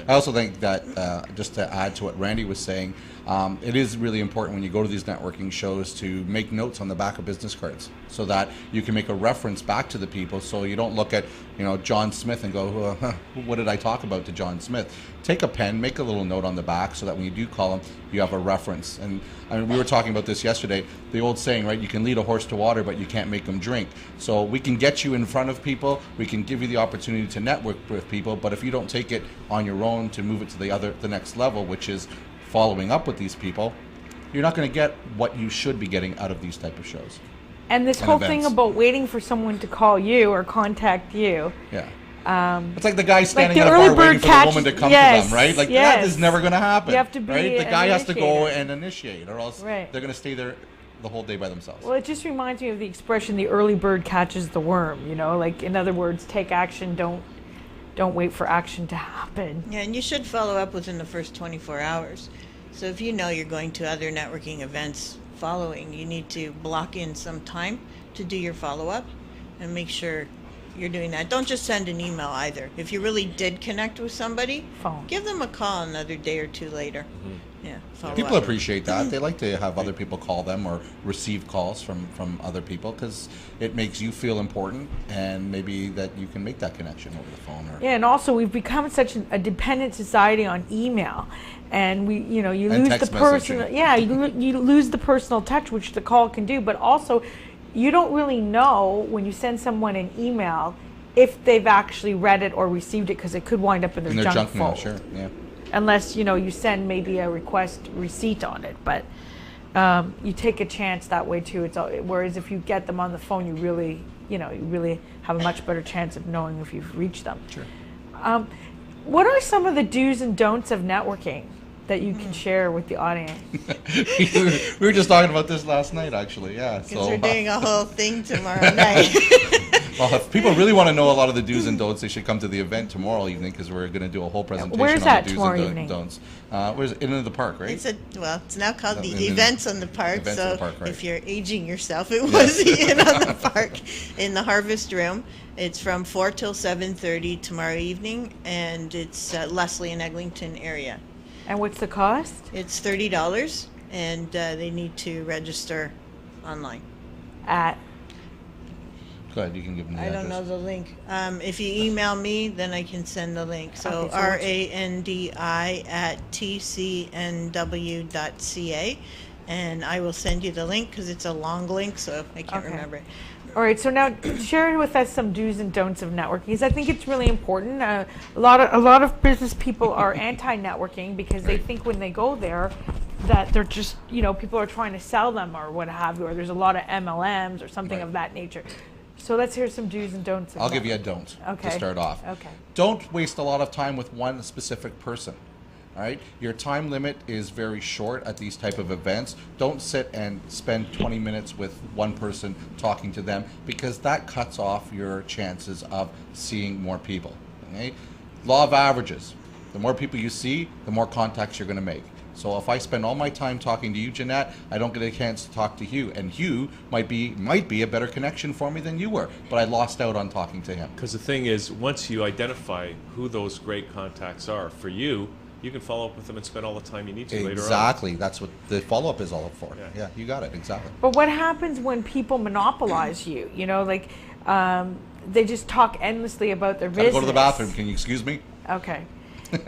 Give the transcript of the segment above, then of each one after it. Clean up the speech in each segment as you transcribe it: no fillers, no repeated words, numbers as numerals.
I also think that, just to add to what Randy was saying, it is really important when you go to these networking shows to make notes on the back of business cards so that you can make a reference back to the people, so you don't look at, John Smith and go, what did I talk about to John Smith? Take a pen, make a little note on the back so that when you do call him, you have a reference. And I mean, we were talking about this yesterday, the old saying, right? You can lead a horse to water, but you can't make them drink. So we can get you in front of people, we can give you the opportunity to network with people, but if you don't take it on your own to move it to the next level, which is following up with these people, you're not going to get what you should be getting out of these type of shows. And this whole thing about waiting for someone to call you or contact you. Yeah. It's like the guy standing like at a bar waiting for the woman to come to them, right? Like, that is never going to happen. You have to be right? The guy has to go initiator. and initiate, or else they're going to stay there the whole day by themselves. Well, it just reminds me of the expression, the early bird catches the worm, like, in other words, take action, don't wait for action to happen. Yeah, and you should follow up within the first 24 hours. So if you know you're going to other networking events following, you need to block in some time to do your follow-up and make sure you're doing that. Don't just send an email either. If you really did connect with somebody, give them a call another day or two later. Yeah, people appreciate that. They like to have other people call them or receive calls from other people, because it makes you feel important, and maybe that you can make that connection over the phone. Or and also we've become such a dependent society on email, and you lose the personal. Yeah, you lose the personal touch, which the call can do, but also you don't really know when you send someone an email if they've actually read it or received it, because it could wind up in their junk mail. folder. Sure, yeah. Unless you send maybe a request receipt on it, but you take a chance that way too. Whereas if you get them on the phone, you really have a much better chance of knowing if you've reached them. Sure. What are some of the do's and don'ts of networking that you can share with the audience? We were just talking about this last night, actually. Yeah. Because we're doing a whole thing tomorrow night. Well, if people really want to know a lot of the do's and don'ts, they should come to the event tomorrow evening, because we're going to do a whole presentation Where's on that the do's tomorrow and evening? Don'ts. Where's it? In the park, right? It's now called the Events on the Park. Events so on the Park, right. If you're aging yourself, it was the Inn on the Park in the Harvest Room. It's from 4 till 7:30 tomorrow evening, and it's Leslie and Eglinton area. And what's the cost? It's $30, and they need to register online. At? Go ahead, you can give them the I don't know the link. If you email me, then I can send the link. So randi@tcnw.ca, and I will send you the link, because it's a long link, so I can't remember it. All right, so now share with us some do's and don'ts of networking, because I think it's really important. A lot of business people are anti-networking because they think when they go there that they're just, people are trying to sell them or what have you, or there's a lot of MLMs or something of that nature. So let's hear some do's and don'ts. I'll give you a don't to start off. Okay. Don't waste a lot of time with one specific person. All right, your time limit is very short at these type of events. Don't sit and spend 20 minutes with one person talking to them, because that cuts off your chances of seeing more people. Okay? Law of averages. The more people you see, the more contacts you're going to make. So if I spend all my time talking to you, Jeanette, I don't get a chance to talk to Hugh, and Hugh might be a better connection for me than you were, but I lost out on talking to him. Because the thing is, once you identify who those great contacts are for you, you can follow up with them and spend all the time you need to later on. Exactly. That's what the follow-up is all for. Yeah, you got it. Exactly. But what happens when people monopolize you? They just talk endlessly about their business. Go to the bathroom. Can you excuse me? Okay.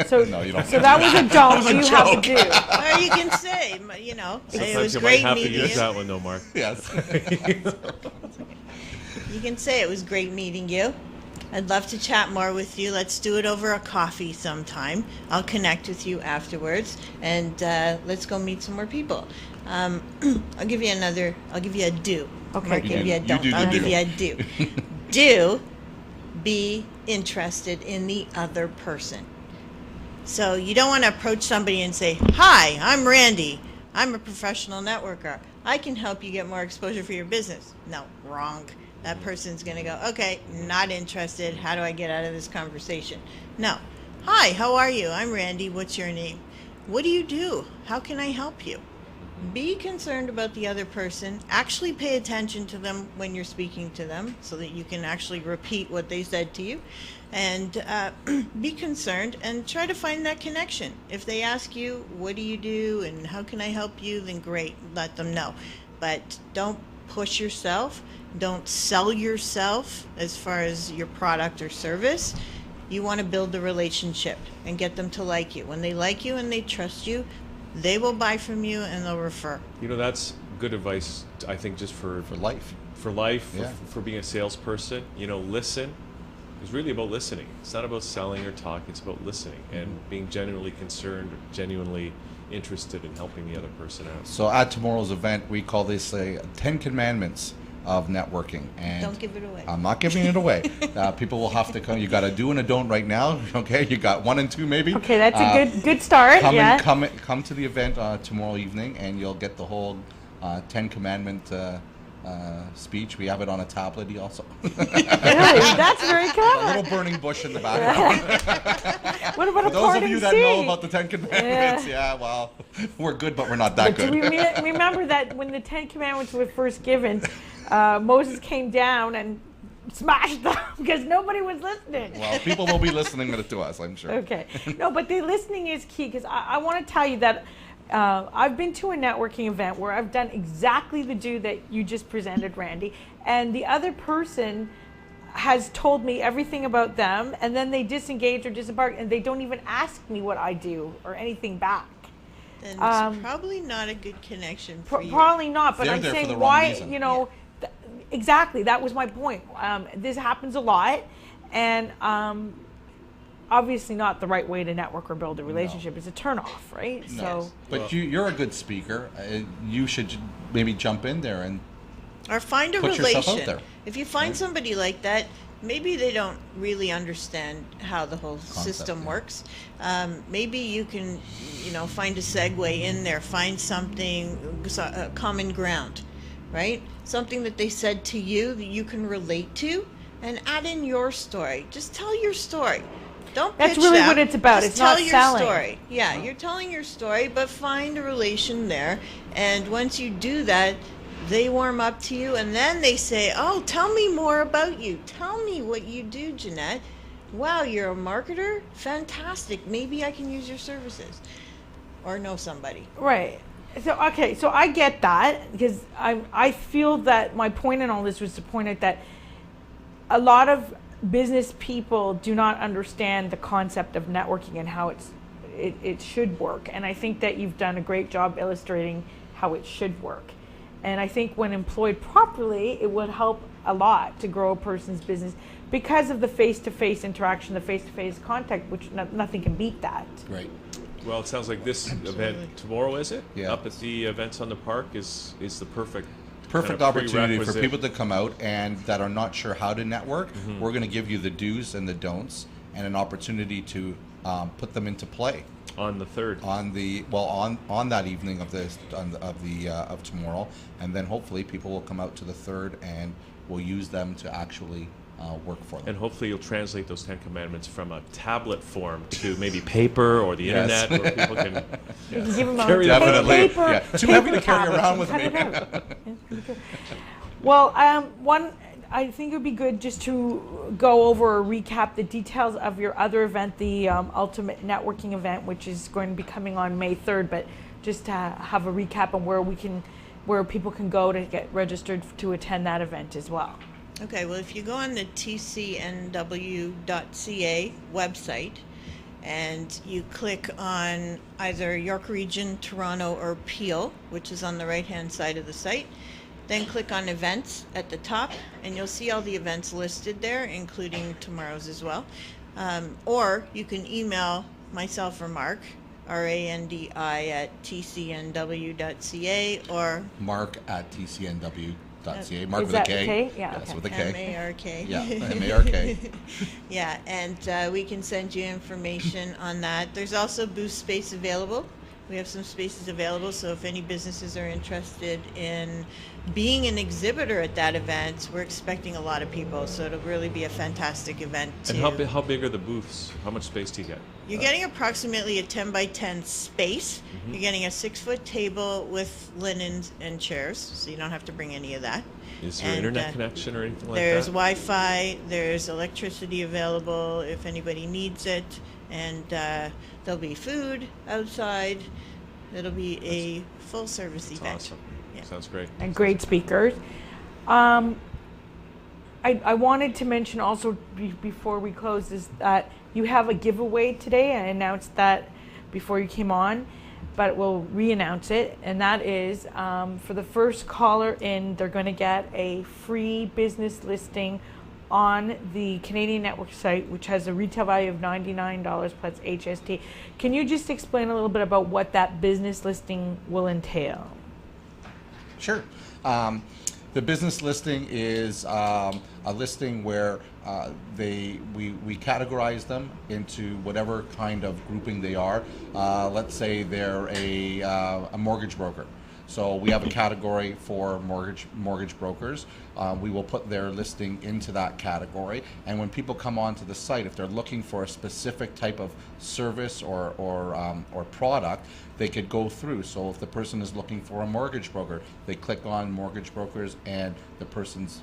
So, no, you don't. So that was a don't you have to do. Or you can say, it was great meeting you. Use that one though, Mark. Yes. You can say it was great meeting you. I'd love to chat more with you. Let's do it over a coffee sometime. I'll connect with you afterwards, and let's go meet some more people. I'll give you a do. Okay. I'll give you a don't. I'll give you a do. Do be interested in the other person. So you don't want to approach somebody and say, "Hi, I'm Randy. I'm a professional networker. I can help you get more exposure for your business." No, wrong. That person's going to go, "Okay, not interested. How do I get out of this conversation?" No. "Hi, how are you? I'm Randy. What's your name? What do you do? How can I help you?" be concerned about the other person. Actually pay attention to them when you're speaking to them so that you can actually repeat what they said to you. And be concerned and try to find that connection. If they ask you, what do you do and how can I help you, then great, let them know. But don't push yourself. Don't sell yourself as far as your product or service. You want to build the relationship and get them to like you. When they like you and they trust you, they will buy from you and they'll refer. You know, that's good advice, I think, just for life. For life, Yeah. for being a salesperson. You know, listen. It's really about listening. It's not about selling or talking. It's about listening and being genuinely concerned, genuinely interested in helping the other person out. So at tomorrow's event, we call this 10 Commandments of networking. And Don't give it away. I'm not giving it away. People will have to come. You got a do and a don't right now. Okay, you got 1 and 2 maybe. Okay, that's a good start. Come to the event tomorrow evening, and you'll get the whole 10 Commandment speech. We have it on a tablet also. Really? That's very A clever. little burning bush in the background. What about For a those of parting you that scene? know about the 10 Commandments, yeah, well, we're good, but we're not that But good. remember that when the 10 Commandments were first given, Moses came down and smashed them because nobody was listening. Well, people will be listening to us, I'm sure. Okay. No, but the listening is key because I want to tell you that I've been to a networking event where I've done exactly the do that you just presented, Randy, and the other person has told me everything about them, and then they disengage or disembark, and they don't even ask me what I do or anything back. Then it's probably not a good connection for you. Probably not, but They're I'm there for saying the wrong why, reason. exactly, that was my point. This happens a lot, and obviously not the right way to network or build a relationship. It's a turnoff, right? No. So, But you're a good speaker. You should maybe jump in there and Or find a Put yourself out relation. there. If you find somebody like that, maybe they don't really understand how the whole system yeah. works. Maybe you can, find a segue in there, find something, common ground, right? Something that they said to you that you can relate to, and add in your story. Just tell your story. Don't That's pitch really them. what it's about. Just It's tell not your selling. story. Yeah, you're telling your story, but find a relation there. And once you do that, they warm up to you, and then they say, "Oh, tell me more about you. Tell me what you do, Jeanette. Wow, you're a marketer? Fantastic. Maybe I can use your services." Or know somebody. right. So, okay, so I get that because I feel that my point in all this was to point out that a lot of business people do not understand the concept of networking and how it should work. And I think that you've done a great job illustrating how it should work. And I think when employed properly, it would help a lot to grow a person's business because of the face-to-face interaction, the face-to-face contact, which nothing can beat that. Great. Well, it sounds like this event tomorrow, is it? Yeah. Up at the events on the park is the perfect Perfect kind of opportunity for prerequisite. people to come out and that are not sure how to network. We're going to give you the do's and the don'ts and an opportunity to put them into play on the 3rd. on that evening of tomorrow, and then hopefully people will come out to the 3rd and we'll use them to actually work for them. And hopefully you'll translate those 10 commandments from a tablet form to maybe paper or the Yes. internet where people can You can give them Carry a that Definitely. paper, Yeah. Too paper heavy to carry tablets around and with cut me. it out. Yeah, pretty good. Well, I think it would be good just to go over or recap the details of your other event, the Ultimate Networking event, which is going to be coming on May 3rd, but just to have a recap on where people can go to get registered to attend that event as well. Okay, well, if you go on the tcnw.ca website and you click on either York Region, Toronto, or Peel, which is on the right-hand side of the site, then click on events at the top, and you'll see all the events listed there, including tomorrow's as well. Or you can email myself or Mark, RANDI at tcnw.ca, or Mark at tcnw.ca. Mark Is with a that K. the K? Yeah, Yes, okay. with a K. MARK. Yeah, MARK. Yeah, and we can send you information on that. There's also booth space available We have some spaces available, so if any businesses are interested in being an exhibitor at that event, we're expecting a lot of people, so it'll really be a fantastic event too. And how big are the booths? How much space do you get? You're getting approximately a 10 by 10 space. Mm-hmm. You're getting a 6-foot table with linens and chairs, so you don't have to bring any of that. Is there And, internet connection or anything like There's that? Wi-Fi, there's electricity available if anybody needs it, and there'll be food outside. It'll be a full-service That's event. awesome. Yeah. Sounds great. And great speakers. I wanted to mention also before we close is that you have a giveaway today. I announced that before you came on, but we'll re-announce it. And that is for the first caller in, they're going to get a free business listing on the Canadian Network site, which has a retail value of $99 plus HST. Can you just explain a little bit about what that business listing will entail? Sure. The business listing is a listing where we categorize them into whatever kind of grouping they are. Let's say they're a mortgage broker. So we have a category for mortgage brokers. We will put their listing into that category, and when people come onto the site, if they're looking for a specific type of service or product, they could go through. So if the person is looking for a mortgage broker, they click on mortgage brokers, and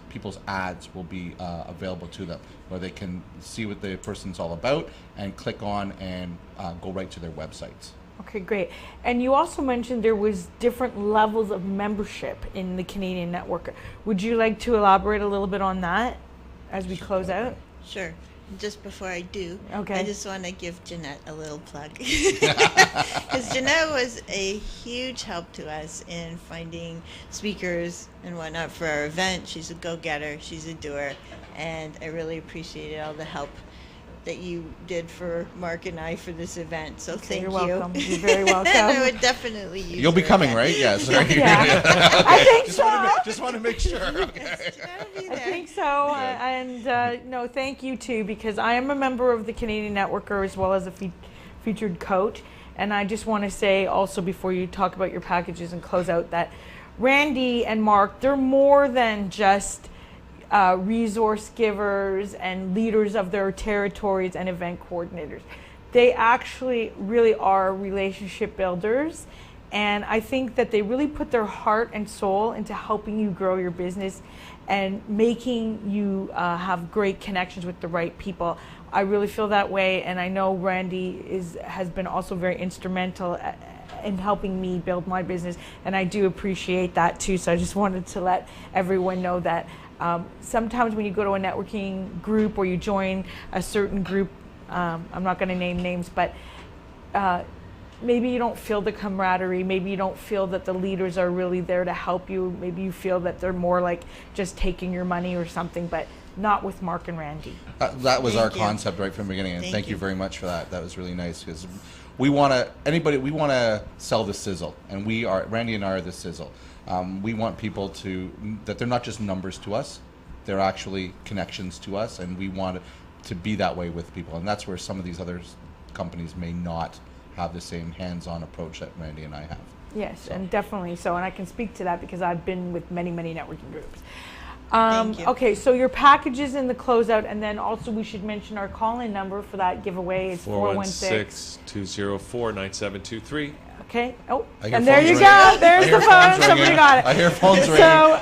people's ads will be available to them, where they can see what the person's all about and click on and go right to their websites. Okay, great. And you also mentioned there was different levels of membership in the Canadian Network. Would you like to elaborate a little bit on that as we close out? Sure. Just before I do, Okay. I just want to give Jeanette a little plug. Because Jeanette was a huge help to us in finding speakers and whatnot for our event. She's a go-getter. She's a doer. And I really appreciated all the help that you did for Mark and I for this event. So thank You're you. welcome. You're very welcome. And I would definitely use You'll be her coming, again. right? Yes. Yeah, I think so. Just want to make sure. Okay. Yes, Jeanette will be I there. think so. And no, thank you too, because I am a member of the Canadian Networker as well as a featured coach. And I just want to say also, before you talk about your packages and close out, that Randi and Mark, they're more than just resource givers and leaders of their territories and event coordinators. They actually really are relationship builders, and I think that they really put their heart and soul into helping you grow your business and making you have great connections with the right people. I really feel that way, and I know Randi has been also very instrumental in helping me build my business, and I do appreciate that too. So I just wanted to let everyone know that sometimes when you go to a networking group or you join a certain group, I'm not going to name names, but maybe you don't feel the camaraderie, maybe you don't feel that the leaders are really there to help you, maybe you feel that they're more like just taking your money or something, but not with Mark and Randi. That was our Thank you. concept right from the beginning, and Thank thank you you. very much for that. That was really nice, because we want to sell the sizzle, and Randi and I are the sizzle. We want people that they're not just numbers to us, they're actually connections to us, and we want to be that way with people. And that's where some of these other companies may not have the same hands-on approach that Randi and I have. Yes, and definitely so, and I can speak to that because I've been with many, many networking groups. Thank you. Okay, so your packages in the closeout, and then also we should mention our call-in number for that giveaway is 416-204-9723. Okay. Oh, I hear and there phones you ringing. go. There's I hear the phone. phones Somebody ringing. got it. I hear phones ringing. So,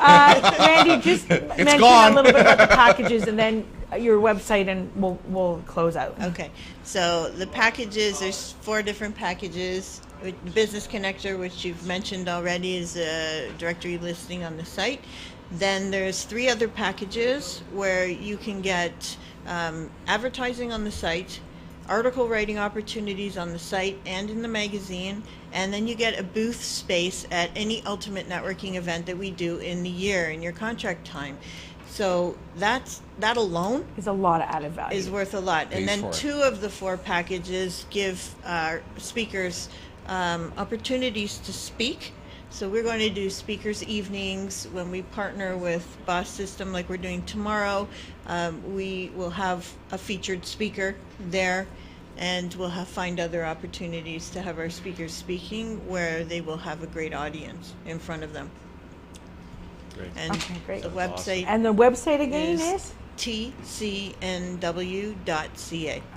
Randy, just mention gone. a little bit about the packages and then your website, and we'll close out. Okay, so the packages, there's 4 different packages. Business Connector, which you've mentioned already, is a directory listing on the site. Then there's 3 other packages where you can get advertising on the site, article writing opportunities on the site and in the magazine, and then you get a booth space at any Ultimate Networking event that we do in the year in your contract time. So that alone It's a lot of added value. is worth a lot. And Pays then for it. 2 of the 4 packages give our speakers opportunities to speak. So we're going to do speakers evenings when we partner with Boss System like we're doing tomorrow. We will have a featured speaker there, And we'll find other opportunities to have our speakers speaking where they will have a great audience in front of them. Great. And Okay, great. the Sounds website And the website again is? tcnw.ca.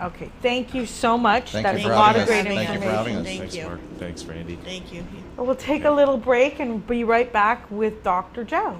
Okay, thank you so much. Thank That's you a for lot of having great us. Thank you for having information. us. Thank Thanks, you. Mark. Thanks, Randy. Thank you. We'll take a little break and be right back with Dr. Joe.